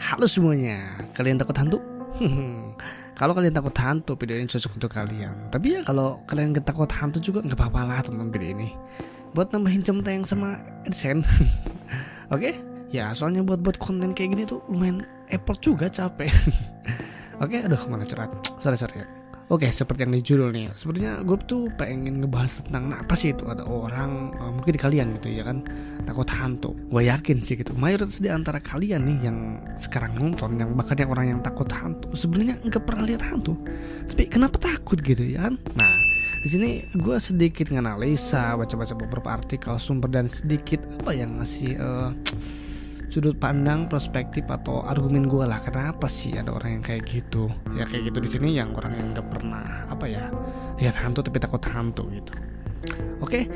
Halo semuanya, kalian takut hantu? Kalau kalian takut hantu, video ini cocok untuk kalian. Tapi ya kalau kalian gak takut hantu juga gak apa-apa lah tonton video ini, buat nambahin centeng sama AdSense. Oke? Ya soalnya buat konten kayak gini tuh lumayan effort juga, capek. Oke, aduh mana curhat. Sorry. Oke, seperti yang di judul nih, sebenarnya gue tuh pengen ngebahas tentang apa sih itu ada orang, mungkin di kalian gitu ya kan, takut hantu. Gue yakin sih gitu, mayoritas di antara kalian nih yang sekarang nonton, yang bahkan yang orang yang takut hantu, sebenarnya nggak pernah lihat hantu, tapi kenapa takut gitu ya kan? Nah, di sini gue sedikit nganalisa, baca-baca beberapa artikel, sumber dan sedikit apa yang ngasih sudut pandang, perspektif atau argumen gue lah, kenapa sih ada orang yang kayak gitu. Ya kayak gitu di sini yang orang yang nggak pernah lihat hantu tapi takut hantu gitu. Oke,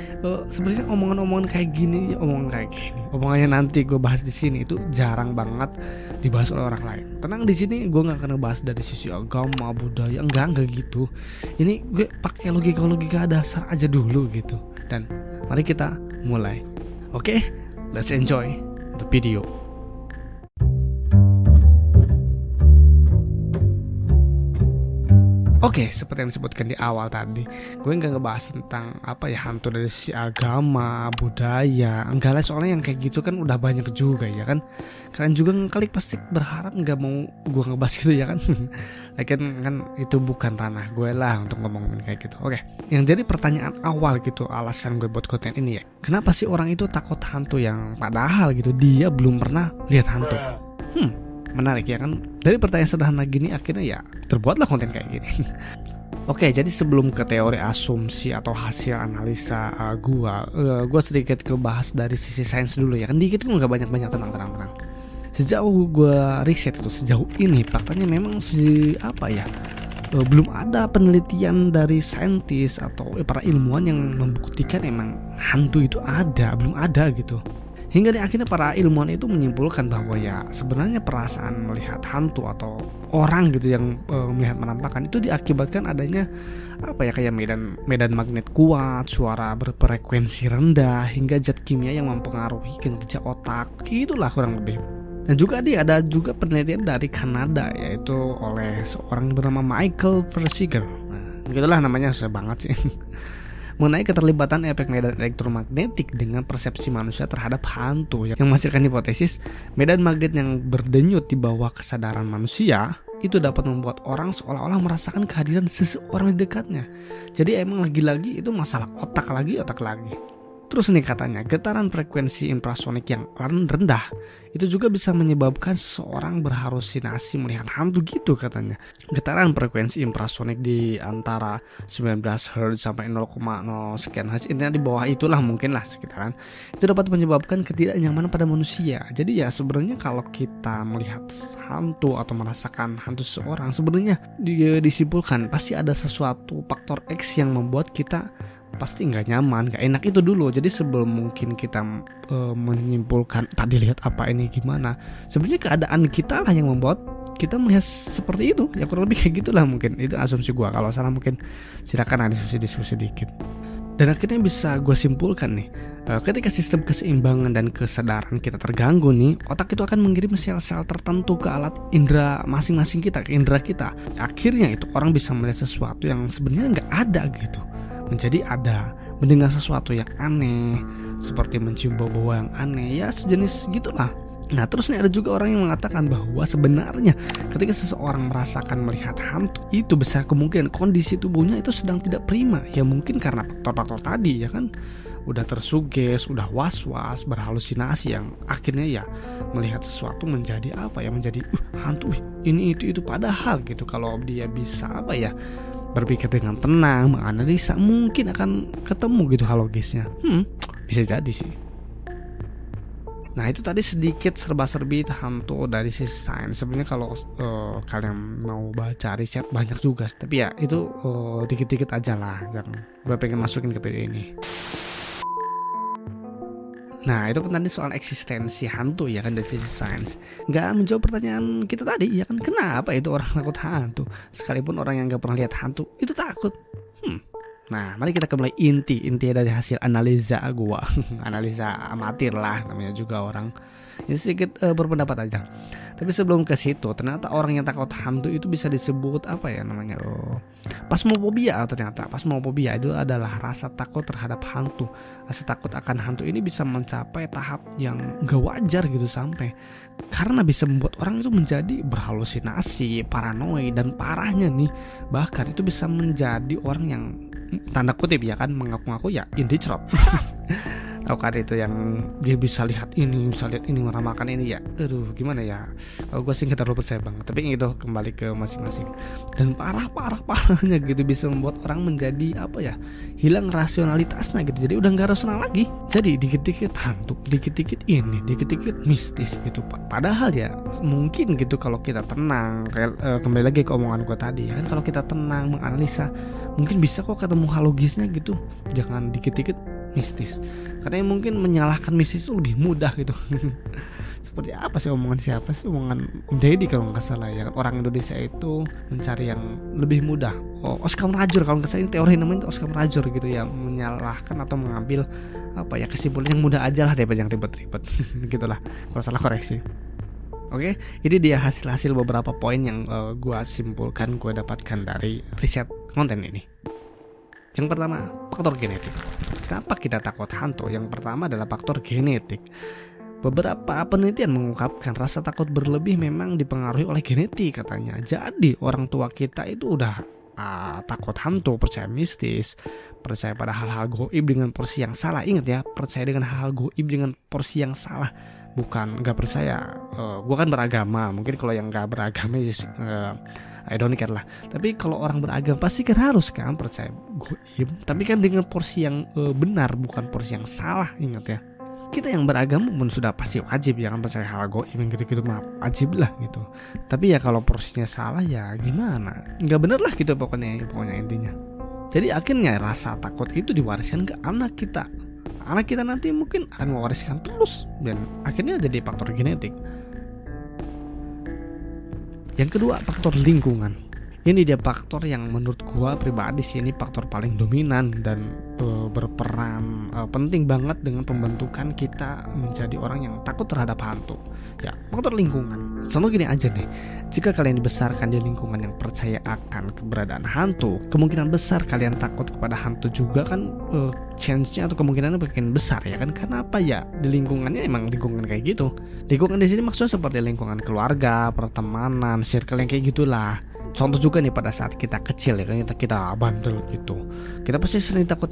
sebenarnya omongan kayak gini, omongannya nanti gue bahas di sini itu jarang banget dibahas oleh orang lain. Tenang, di sini gue nggak akan bahas dari sisi agama, budaya, enggak gitu. Ini gue pakai logika dasar aja dulu gitu. Dan mari kita mulai. Oke, let's enjoy the video. Oke, seperti yang disebutkan di awal tadi, gue nggak ngebahas tentang hantu dari sisi agama, budaya, enggak lah, soalnya yang kayak gitu kan udah banyak juga ya kan. Kalian juga ngeklik pasti berharap nggak mau gue ngebahas gitu ya kan. Lagian kan itu bukan ranah gue lah untuk ngomongin kayak gitu. Oke, yang jadi pertanyaan awal gitu, alasan gue buat konten ini ya, kenapa sih orang itu takut hantu yang padahal gitu dia belum pernah lihat hantu? Menarik ya kan. Dari pertanyaan sederhana gini akhirnya ya terbuatlah konten kayak gini. Oke, jadi sebelum ke teori asumsi atau hasil analisa gua sedikit ngebahas dari sisi sains dulu ya kan. Dikit kan, nggak banyak tenang. Sejauh gua riset itu sejauh ini faktanya memang belum ada penelitian dari saintis atau para ilmuwan yang membuktikan emang hantu itu ada, belum ada gitu. Hingga di akhirnya para ilmuwan itu menyimpulkan bahwa ya sebenarnya perasaan melihat hantu atau orang gitu yang melihat penampakan itu diakibatkan adanya kayak medan magnet kuat, suara berfrekuensi rendah, hingga zat kimia yang mempengaruhi kinerja otak. Gitulah kurang lebih. Dan juga ada juga penelitian dari Kanada, yaitu oleh seorang yang bernama Michael Versiger. Nah, gitulah namanya, susah banget sih. Mengenai keterlibatan efek medan elektromagnetik dengan persepsi manusia terhadap hantu, yang menghasilkan hipotesis medan magnet yang berdenyut di bawah kesadaran manusia itu dapat membuat orang seolah-olah merasakan kehadiran seseorang di dekatnya. Jadi emang lagi-lagi itu masalah otak lagi. Terus nih katanya, getaran frekuensi infrasonik yang rendah itu juga bisa menyebabkan seseorang berhalusinasi melihat hantu gitu katanya. Getaran frekuensi infrasonik di antara 19 Hz sampai 0,0 sekian Hz, intinya di bawah itulah mungkin lah sekitaran. Itu dapat menyebabkan ketidaknyamanan pada manusia. Jadi ya sebenarnya kalau kita melihat hantu atau merasakan hantu seseorang, sebenarnya disimpulkan pasti ada sesuatu faktor X yang membuat kita pasti nggak nyaman, nggak enak itu dulu. Jadi sebelum mungkin kita menyimpulkan tadi lihat apa ini gimana, sebenarnya keadaan kita lah yang membuat kita melihat seperti itu. Ya kurang lebih kayak gitulah mungkin. Itu asumsi gue. Kalau salah mungkin silakan ada diskusi dikit. Dan akhirnya bisa gue simpulkan nih, ketika sistem keseimbangan dan kesadaran kita terganggu nih, otak itu akan mengirim sel-sel tertentu ke alat indera masing-masing kita, ke indera kita. Akhirnya itu orang bisa melihat sesuatu yang sebenarnya nggak ada gitu, menjadi ada, mendengar sesuatu yang aneh, seperti mencium bau-bau yang aneh, ya sejenis gitulah. Nah terus nih ada juga orang yang mengatakan bahwa sebenarnya ketika seseorang merasakan melihat hantu, itu besar kemungkinan kondisi tubuhnya itu sedang tidak prima. Ya mungkin karena faktor-faktor tadi ya kan, udah tersuges, udah was-was, berhalusinasi, yang akhirnya ya melihat sesuatu menjadi menjadi hantu, ini itu padahal gitu. Kalau dia bisa berpikir dengan tenang, menganalisa, mungkin akan ketemu gitu hal logisnya. Bisa jadi sih. Nah itu tadi sedikit serba-serbi hantu dari sisi sains. Sebenarnya kalau kalian mau baca riset banyak juga, tapi ya itu dikit-dikit aja lah yang gue pengen masukin ke video ini. Nah itu kan tadi soal eksistensi hantu ya kan dari sisi sains. Gak menjawab pertanyaan kita tadi ya kan, kenapa itu orang takut hantu, sekalipun orang yang gak pernah lihat hantu itu takut. Nah, mari kita kembali inti dari hasil analisa gua. Analisa amatir lah, namanya juga orang. Ini sedikit berpendapat aja. Tapi sebelum ke situ, ternyata orang yang takut hantu itu bisa disebut apa ya namanya? Phasmophobia. Ternyata phasmophobia itu adalah rasa takut terhadap hantu. Rasa takut akan hantu ini bisa mencapai tahap yang gak wajar gitu, sampai karena bisa membuat orang itu menjadi berhalusinasi, paranoid, dan parahnya nih, bahkan itu bisa menjadi orang yang tanda kutip ya kan, mengaku-ngaku ya indicrop. Tahu kan itu yang dia bisa lihat ini, meramalkan ini ya. Aduh, gimana ya? Kalau gue sih nggak terlalu percaya banget. Tapi itu kembali ke masing-masing. Dan parahnya gitu bisa membuat orang menjadi apa ya? Hilang rasionalitasnya gitu. Jadi udah nggak rasional lagi. Jadi dikit-dikit hantu, dikit-dikit ini, dikit-dikit mistis gitu. Padahal ya mungkin gitu kalau kita tenang. Kembali lagi ke omongan gue tadi ya kan. Kalau kita tenang menganalisa, mungkin bisa kok ketemu hal logisnya gitu. Jangan dikit-dikit mistis, karena mungkin menyalahkan mistis itu lebih mudah gitu. Seperti apa sih omongan siapa sih, omongan Om Deddy kalau nggak salah ya, orang Indonesia itu mencari yang lebih mudah. Oscar Merajur kalau nggak salah, teori namanya itu Oscar Merajur gitu ya, menyalahkan atau mengambil apa ya kesimpulan yang mudah aja lah daripada yang ribet-ribet. Gitulah, kalau salah koreksi. Oke, ini dia hasil beberapa poin yang gue simpulkan, gue dapatkan dari riset konten ini. Yang pertama, faktor genetik. Kenapa kita takut hantu? Yang pertama adalah faktor genetik. Beberapa penelitian mengungkapkan rasa takut berlebih memang dipengaruhi oleh genetik katanya. Jadi orang tua kita itu udah takut hantu, percaya mistis, percaya pada hal-hal goib dengan porsi yang salah. Ingat ya, percaya dengan hal-hal goib dengan porsi yang salah. Bukan nggak percaya. Gue kan beragama. Mungkin kalau yang nggak beragama I don't care lah. Tapi kalau orang beragama pasti kan harus kan percaya goib, tapi kan dengan porsi yang benar, bukan porsi yang salah. Ingat ya, kita yang beragama pun sudah pasti wajib ya kan percaya hal goib yang gitu-gitu, mah wajib lah gitu. Tapi ya kalau porsinya salah ya gimana, nggak bener lah gitu pokoknya intinya. Jadi akhirnya rasa takut itu diwariskan ke anak kita. Anak kita nanti mungkin akan mewariskan terus, dan akhirnya jadi faktor genetik. Yang kedua, faktor lingkungan. Ini dia faktor yang menurut gua pribadi sih ini faktor paling dominan dan berperan penting banget dengan pembentukan kita menjadi orang yang takut terhadap hantu. Ya, faktor lingkungan. Contoh gini aja nih, jika kalian dibesarkan di lingkungan yang percaya akan keberadaan hantu, kemungkinan besar kalian takut kepada hantu juga kan, chance-nya atau kemungkinannya makin besar ya kan. Karena apa ya? Di lingkungannya emang lingkungan kayak gitu. Lingkungan di sini maksudnya seperti lingkungan keluarga, pertemanan, circle yang kayak gitulah. Contoh juga nih pada saat kita kecil ya kan, kita bandel gitu, kita pasti sering takut,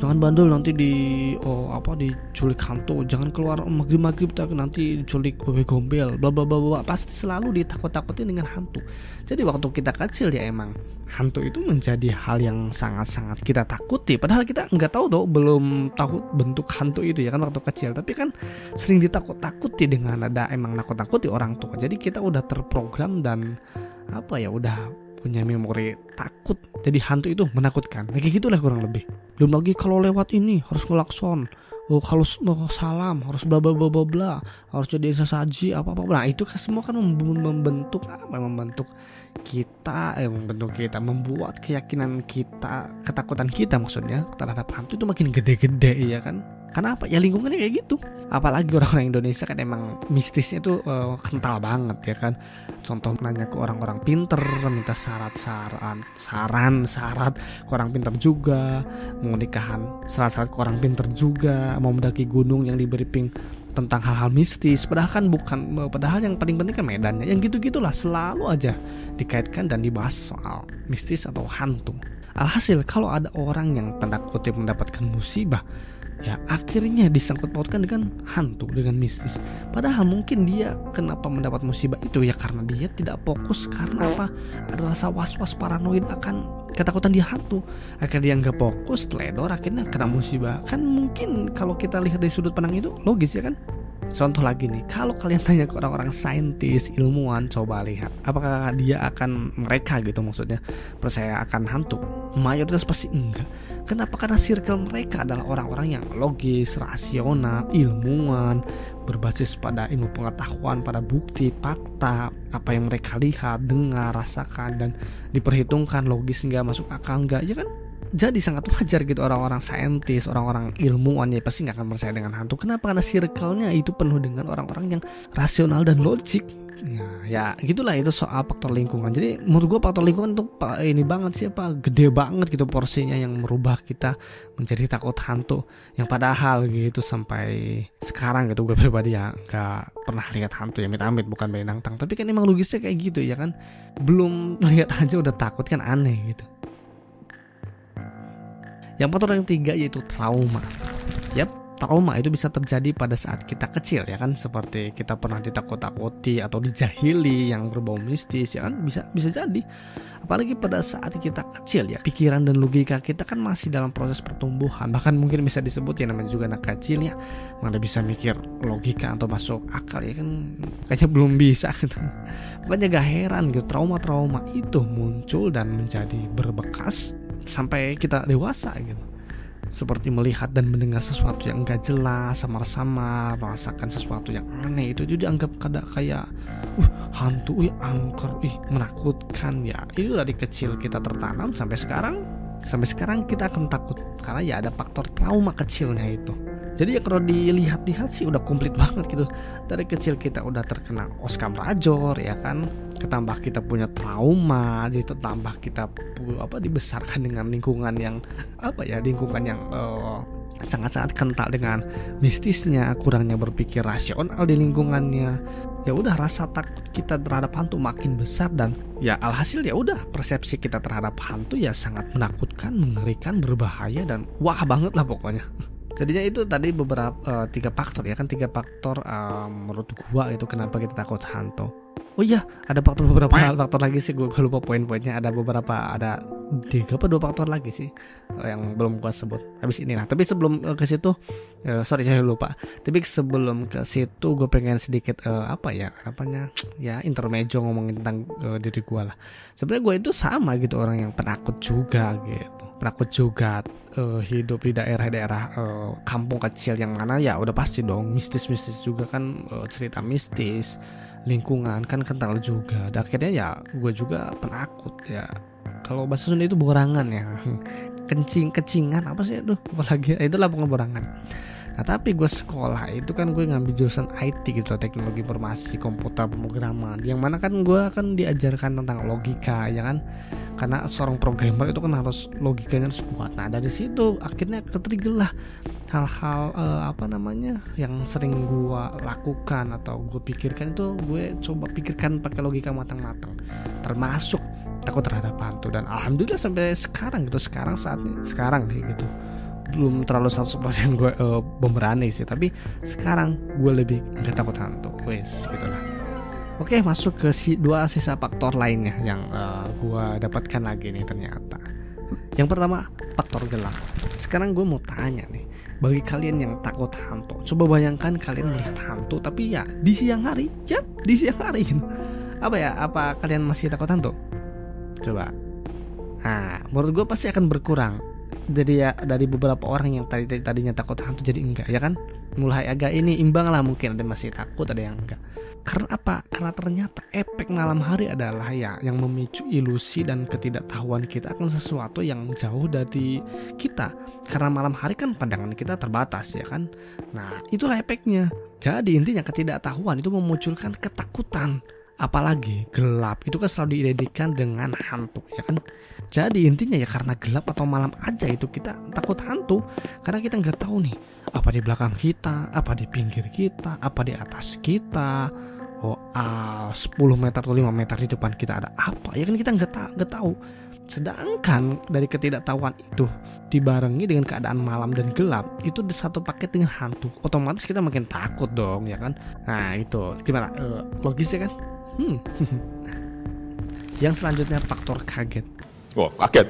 jangan bandel nanti diculik hantu, jangan keluar maghrib nanti diculik bebek gombel, bla bla bla, pasti selalu ditakut-takutin dengan hantu. Jadi waktu kita kecil ya emang hantu itu menjadi hal yang sangat-sangat kita takuti, padahal kita nggak tahu tuh, belum tahu bentuk hantu itu ya kan waktu kecil, tapi kan sering ditakut-takuti dengan ada emang nakut-nakuti orang tua. Jadi kita udah terprogram dan udah punya memori takut, jadi hantu itu menakutkan. Kayak gitulah kurang lebih. Belum lagi kalau lewat ini harus ngelakson, harus salam, harus bla bla bla bla bla, harus jadi sesaji apa. Nah itu kan semua kan membentuk kita, membuat keyakinan kita, ketakutan kita maksudnya terhadap hantu itu makin gede-gede ya kan. Kenapa? Ya lingkungannya kayak gitu. Apalagi orang-orang Indonesia kan emang mistisnya tuh kental banget ya kan. Contoh nanya ke orang-orang pinter, minta syarat ke orang pinter juga, mau nikahan syarat ke orang pinter juga, mau mendaki gunung yang di briefing tentang hal-hal mistis. Padahal yang paling penting kan medannya. Yang gitu-gitulah selalu aja dikaitkan dan dibahas soal mistis atau hantu. Alhasil kalau ada orang yang tanda kutip mendapatkan musibah, ya akhirnya disangkut pautkan dengan hantu, dengan mistis. Padahal mungkin dia kenapa mendapat musibah itu ya karena dia tidak fokus, karena apa? Ada rasa was-was paranoid akan ketakutan dia hantu. Akhirnya dia nggak fokus, teledor, akhirnya kena musibah. Kan mungkin kalau kita lihat dari sudut pandang itu logis ya kan. Contoh lagi nih, kalau kalian tanya ke orang-orang saintis, ilmuwan, coba lihat apakah mereka gitu maksudnya percaya akan hantu. Mayoritas pasti enggak. Kenapa? Karena circle mereka adalah orang-orang yang logis, rasional, ilmuwan, berbasis pada ilmu pengetahuan, pada bukti, fakta, apa yang mereka lihat, dengar, rasakan, dan diperhitungkan logis enggak, masuk akal enggak, ya kan? Jadi sangat wajar gitu orang-orang saintis, orang-orang ilmuwan ya pasti nggak akan percaya dengan hantu. Kenapa? Karena circle-nya itu penuh dengan orang-orang yang rasional dan logik. Ya gitulah, itu soal faktor lingkungan. Jadi menurut gue faktor lingkungan tuh ini banget sih, gede banget gitu porsinya yang merubah kita menjadi takut hantu. Yang padahal gitu sampai sekarang gitu gue pribadi ya nggak pernah lihat hantu ya, amit-amit bukan main nantang. Tapi kan emang logisnya kayak gitu ya kan, belum lihat aja udah takut kan, aneh gitu. Yang faktor yang ketiga yaitu trauma. Yap, trauma itu bisa terjadi pada saat kita kecil ya kan, seperti kita pernah ditakut-takuti atau dijahili yang berbau mistis ya kan, bisa jadi. Apalagi pada saat kita kecil ya, pikiran dan logika kita kan masih dalam proses pertumbuhan. Bahkan mungkin bisa disebut ya namanya juga anak kecil ya, mana bisa mikir logika atau masuk akal ya kan, kayaknya belum bisa gitu. Makanya gak heran gitu trauma-trauma itu muncul dan menjadi berbekas sampai kita dewasa gitu. Seperti melihat dan mendengar sesuatu yang enggak jelas, samar-samar, merasakan sesuatu yang aneh, itu jadi anggap kayak hantu, angker, menakutkan ya. Itu dari kecil kita tertanam sampai sekarang kita akan takut karena ya ada faktor trauma kecilnya itu. Jadi ya kalau dilihat-lihat sih udah komplit banget gitu. Dari kecil kita udah terkena oskam rajor ya kan, ketambah kita punya trauma, jadi tambah kita dibesarkan dengan lingkungan yang sangat-sangat kental dengan mistisnya, kurangnya berpikir rasional di lingkungannya. Ya udah rasa takut kita terhadap hantu makin besar dan ya alhasil ya udah persepsi kita terhadap hantu ya sangat menakutkan, mengerikan, berbahaya dan wah banget lah pokoknya. Jadinya itu tadi beberapa 3 faktor ya kan, 3 faktor menurut gua itu kenapa kita takut hantu. Oh iya, ada beberapa faktor lagi sih, gue lupa poin-poinnya. Ada 3 apa 2 faktor lagi sih yang belum gua sebut habis ini. Nah, tapi sebelum ke situ saya lupa. Tapi sebelum ke situ gue pengen sedikit intermezzo ngomongin tentang diri gue lah. Sebenarnya gue itu sama gitu, orang yang penakut juga gitu. Penakut juga hidup di daerah-daerah kampung kecil yang mana ya udah pasti dong mistis-mistis juga kan, cerita mistis, lingkungan kan kental juga. Dan akhirnya ya gue juga penakut ya. Kalau bahasa Sunda itu borangan ya, kecingan apa sih itu, apalagi itulah borangan. Nah tapi gue sekolah itu kan gue ngambil jurusan IT gitu, teknologi informasi komputer pemrograman, yang mana kan gue kan diajarkan tentang logika ya kan, karena seorang programmer itu kan harus logikanya harus kuat. Nah dari situ akhirnya ketrigger lah hal-hal yang sering gue lakukan atau gue pikirkan itu gue coba pikirkan pakai logika matang-matang, termasuk takut terhadap hantu. Dan alhamdulillah sampai sekarang gitu, sekarang nih gitu belum terlalu 100% gue pemberani sih, tapi sekarang gue lebih gak takut hantu, wes gitu lah. Oke, masuk ke 2 sisa faktor lainnya yang gue dapatkan lagi nih ternyata. Yang pertama, faktor gelap. Sekarang gue mau tanya nih, bagi kalian yang takut hantu, coba bayangkan kalian melihat hantu tapi ya di siang hari, gitu. Apa kalian masih takut hantu? Coba. Nah, menurut gue pasti akan berkurang. Jadi ya dari beberapa orang yang tadinya takut hantu jadi enggak ya kan, mulai agak ini imbang lah, mungkin ada masih takut ada yang enggak. Karena apa? Karena ternyata efek malam hari adalah ya yang memicu ilusi dan ketidaktahuan kita akan sesuatu yang jauh dari kita. Karena malam hari kan pandangan kita terbatas ya kan. Nah itulah efeknya. Jadi intinya ketidaktahuan itu memunculkan ketakutan. Apalagi gelap itu kan selalu diidentikan dengan hantu ya kan. Jadi intinya ya karena gelap atau malam aja itu kita takut hantu, karena kita nggak tahu nih apa di belakang kita, apa di pinggir kita, apa di atas kita, 10 meter atau 5 meter di depan kita ada apa ya kan, kita nggak tahu. Sedangkan dari ketidaktahuan itu dibarengi dengan keadaan malam dan gelap, itu satu paket dengan hantu, otomatis kita makin takut dong ya kan. Nah itu gimana, logisnya kan. Yang selanjutnya faktor kaget. Wah kaget,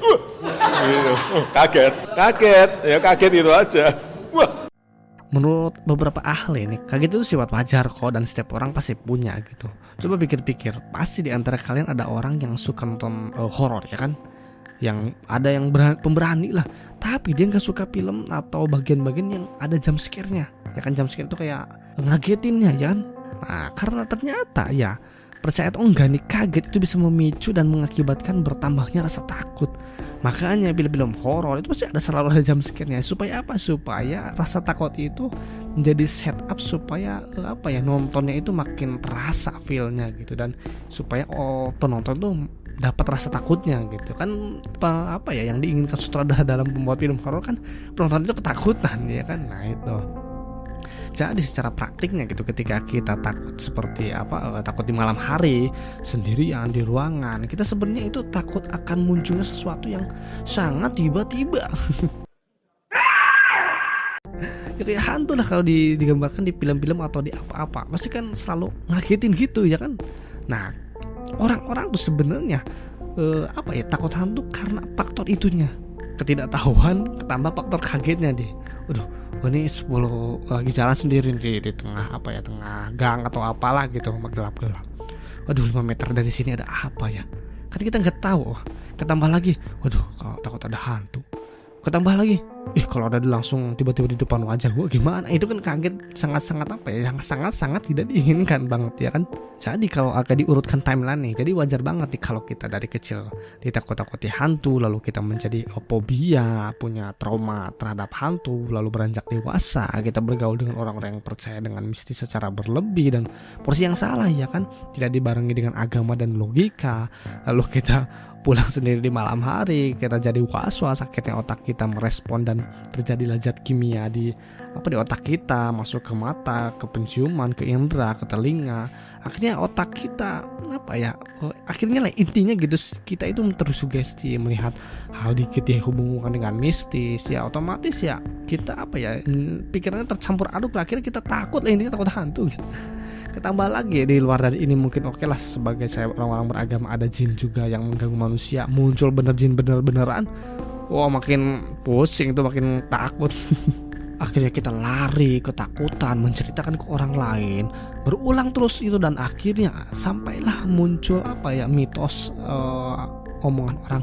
kaget itu aja. Wah. Menurut beberapa ahli nih, kaget itu sifat wajar kok dan setiap orang pasti punya gitu. Coba pikir-pikir, pasti di antara kalian ada orang yang suka nonton horor ya kan, yang ada yang pemberani lah, tapi dia nggak suka film atau bagian-bagian yang ada jump scare-nya ya kan. Jump scare itu kayak ngagetinnya ya kan. Nah karena ternyata ya percaya atau enggak nih, kaget itu bisa memicu dan mengakibatkan bertambahnya rasa takut. Makanya film-film horor itu pasti selalu ada jump scare-nya. Supaya apa? Supaya rasa takut itu menjadi setup supaya nontonnya itu makin terasa feel-nya gitu, dan supaya penonton tuh dapat rasa takutnya gitu kan. Yang diinginkan sutradara dalam membuat film horor kan penonton itu ketakutan ya kan. Nah itu. Jadi secara praktiknya gitu, ketika kita takut seperti takut di malam hari sendirian di ruangan, kita sebenarnya itu takut akan munculnya sesuatu yang sangat tiba-tiba. Ya kayak hantu lah kalau digambarkan di film-film atau di apa-apa, pasti kan selalu ngagetin gitu ya kan. Nah, orang-orang tuh sebenarnya takut hantu karena faktor itunya, ketidaktahuan ketambah faktor kagetnya deh. Ini 10 lagi jalan sendiri di tengah tengah gang atau apalah gitu, gelap-gelap. 5 meter dari sini ada apa ya? Kan kita nggak tahu. Ketambah lagi, kalau takut ada hantu. Ketambah lagi, kalau ada langsung tiba-tiba di depan wajah gue gimana? Itu kan kaget sangat-sangat yang sangat-sangat tidak diinginkan banget ya kan. Jadi kalau agak diurutkan timeline nih, jadi wajar banget nih kalau kita dari kecil ditakut-takuti hantu, lalu kita menjadi fobia, punya trauma terhadap hantu, lalu beranjak dewasa kita bergaul dengan orang-orang yang percaya dengan mistis secara berlebih dan porsi yang salah ya kan, tidak dibarengi dengan agama dan logika. Lalu kita pulang sendiri di malam hari, kita jadi was-was, akhirnya otak kita merespon dan terjadilah zat kimia di otak kita, masuk ke mata, ke penciuman, ke indera, ke telinga. Akhirnya otak kita akhirnya lah intinya gitu, kita itu tersugesti melihat hal dikit yang hubungan dengan mistis, ya otomatis ya kita pikirannya tercampur aduk lah, akhirnya kita takut lah, intinya takut hantu gitu. Ketambah lagi di luar dari ini mungkin oke lah, sebagai saya orang-orang beragama ada jin juga yang mengganggu manusia, muncul jin beneran. Makin pusing itu, makin takut. Akhirnya kita lari, ketakutan, menceritakan ke orang lain, berulang terus itu, dan akhirnya sampailah muncul mitos omongan orang.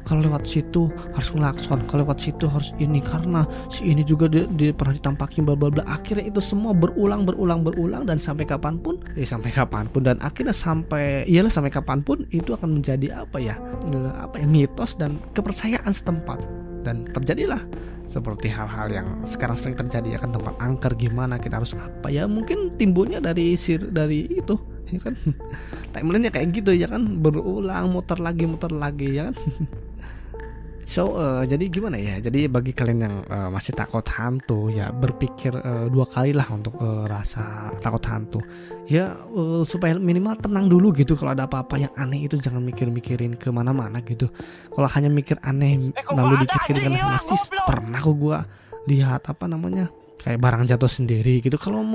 Kalau lewat situ harus ngelakson, kalau lewat situ harus ini karena si ini juga pernah ditampakin bla bla bla. Akhirnya itu semua berulang dan sampai kapanpun dan akhirnya sampai kapanpun itu akan menjadi mitos dan kepercayaan setempat. Dan terjadilah seperti hal-hal yang sekarang sering terjadi ya kan, tempat angker gimana, kita harus mungkin timbulnya dari itu ya kan. Timelinenya kayak gitu ya kan, berulang, muter lagi ya kan. Jadi gimana ya, jadi bagi kalian yang masih takut hantu ya, berpikir 2 kali lah untuk rasa takut hantu ya, supaya minimal tenang dulu gitu. Kalau ada apa-apa yang aneh itu jangan mikirin kemana-mana gitu. Kalau hanya mikir aneh lalu dikit-dikit dengan mistis, pernah kok gue lihat kayak barang jatuh sendiri gitu. Kalau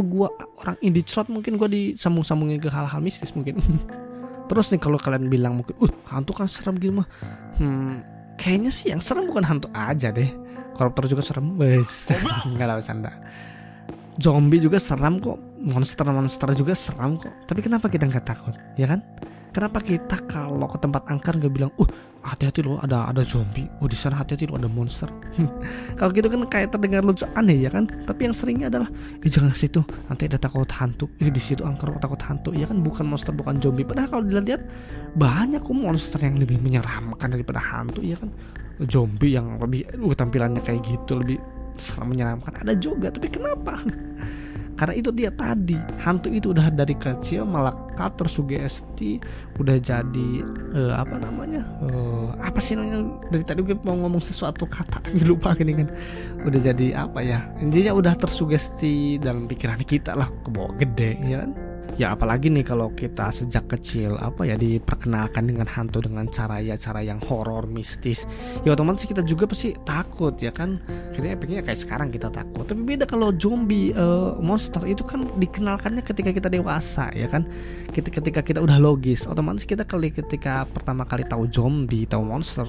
gue orang indie shot, mungkin gue disambung-sambungin ke hal-hal mistis mungkin. Terus nih kalau kalian bilang mungkin hantu kan serem gitu mah, kayaknya sih yang serem bukan hantu aja deh, koruptor juga serem. Nggak lah, bercanda. Zombie juga serem kok, monster juga serem kok. Tapi kenapa kita nggak takut ya kan? Kenapa kita kalau ke tempat angker nggak bilang hati-hati loh, ada zombie, di sana hati-hati loh, ada monster. Kalau gitu kan kayak terdengar lucu, aneh ya kan. Tapi yang seringnya adalah jangan ke situ, nanti ada takut hantu. Di situ angker takut hantu ya kan, bukan monster, bukan zombie. Padahal kalau dilihat banyak kok monster yang lebih menyeramkan daripada hantu ya kan. Zombie yang lebih tampilannya kayak gitu, lebih serem, menyeramkan ada juga. Tapi kenapa? Karena itu dia tadi, hantu itu udah dari kecil melekat, tersugesti, udah jadi apa sih namanya, dari tadi gue mau ngomong sesuatu kata tapi lupa gini kan. Udah jadi intinya udah tersugesti dalam pikiran kita lah, kebawa gede ya kan. Ya apalagi nih kalau kita sejak kecil diperkenalkan dengan hantu dengan cara yang horor, mistis, ya otomatis kita juga pasti takut ya kan. Akhirnya kayak sekarang kita takut. Tapi beda kalau zombie, monster itu kan dikenalkannya ketika kita dewasa ya kan. Ketika kita udah logis, otomatis kita ketika pertama kali tahu zombie, tahu monster,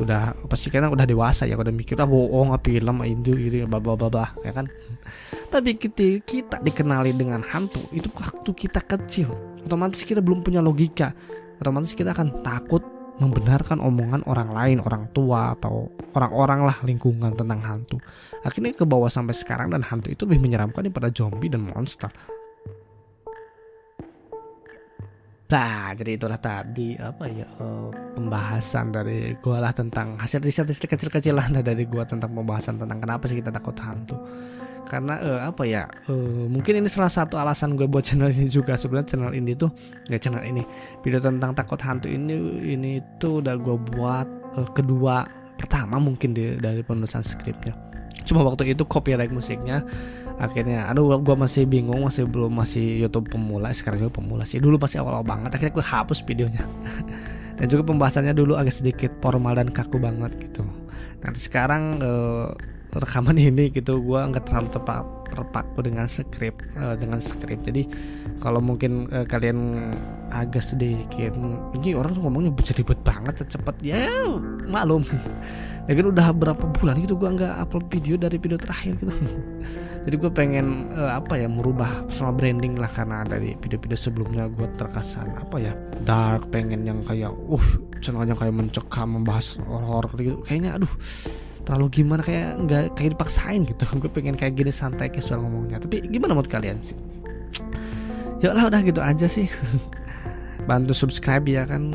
udah pasti kan udah dewasa ya, udah mikir bohong, film ini bla bla bla ya kan. Tapi kita dikenali dengan hantu itu waktu kita kecil, otomatis kita belum punya logika, otomatis kita akan takut membenarkan omongan orang lain, orang tua atau orang-orang lah lingkungan tentang hantu. Akhirnya ke bawah sampai sekarang, dan hantu itu lebih menyeramkan daripada zombie dan monster. Nah, jadi itulah tadi pembahasan dari gua lah tentang hasil riset kecil-kecilan dari gua tentang pembahasan tentang kenapa sih kita takut hantu. Karena mungkin ini salah satu alasan gue buat channel ini juga. Sebenarnya channel ini video tentang takut hantu ini tuh udah gue buat pertama mungkin dari penulisan skripnya. Cuma waktu itu copyright musiknya akhirnya gue masih bingung, masih YouTube pemula. Sekarang juga pemula sih, dulu masih awal banget. Akhirnya gue hapus videonya dan juga pembahasannya dulu agak sedikit formal dan kaku banget gitu. Nanti sekarang rekaman ini gitu gue nggak terlalu terpaku dengan skrip. Jadi kalau mungkin kalian agak sedikit ini orang tuh ngomongnya ribet banget cepet ya maklum. Ya kan udah berapa bulan gitu gue nggak upload video dari video terakhir gitu. Jadi gue pengen merubah personal branding lah, karena dari video-video sebelumnya gue terkesan dark, pengen yang kayak channel yang kayak mencekam, membahas horor gitu. Kayaknya terlalu gimana, kayak dipaksain gitu. Gue pengen kayak gini santai casual ngomongnya. Tapi gimana menurut kalian sih? Yaudah udah gitu aja sih. Bantu subscribe ya kan.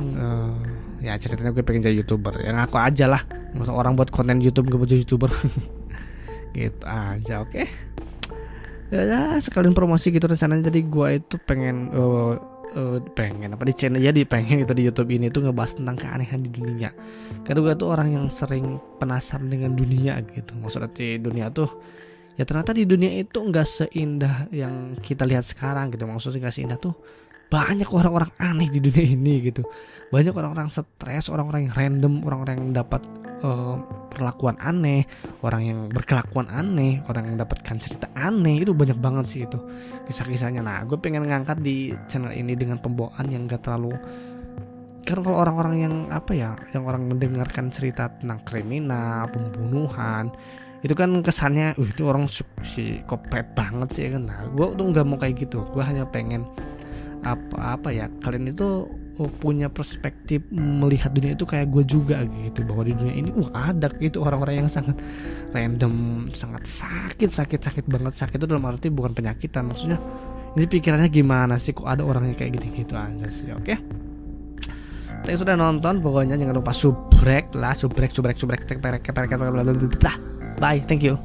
Ya ceritanya gue pengen jadi YouTuber. Yang aku aja lah. Masa orang buat konten YouTube gak buat jadi YouTuber. Gitu aja, oke. Ya sekalian promosi gitu rencananya. Jadi gue itu pengen di channel pengen itu di YouTube ini tuh ngebahas tentang keanehan di dunia. Karena gue tuh orang yang sering penasaran dengan dunia gitu. Maksudnya di dunia tuh ya ternyata di dunia itu nggak seindah yang kita lihat sekarang gitu. Maksudnya nggak seindah tuh, banyak orang-orang aneh di dunia ini gitu. Banyak orang-orang stres, orang-orang yang random, orang-orang yang dapat perlakuan aneh, orang yang berkelakuan aneh, orang yang dapatkan cerita aneh. Itu banyak banget sih itu kisah-kisahnya. Nah, gue pengen ngangkat di channel ini dengan pembawaan yang gak terlalu, karena kalau orang-orang yang yang orang mendengarkan cerita tentang kriminal, pembunuhan, itu kan kesannya itu orang psikopat banget sih kan. Nah, gue tuh nggak mau kayak gitu. Gue hanya pengen kalian itu punya perspektif melihat dunia itu kayak gue juga gitu, bahwa di dunia ini ada gitu orang-orang yang sangat random, sangat sakit banget. Sakit itu dalam arti bukan penyakitan, maksudnya ini pikirannya gimana sih kok ada orangnya kayak gitu aja sih. Oke, thanks sudah nonton. Pokoknya jangan lupa subrek, bye, thank you.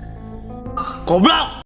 Goblok.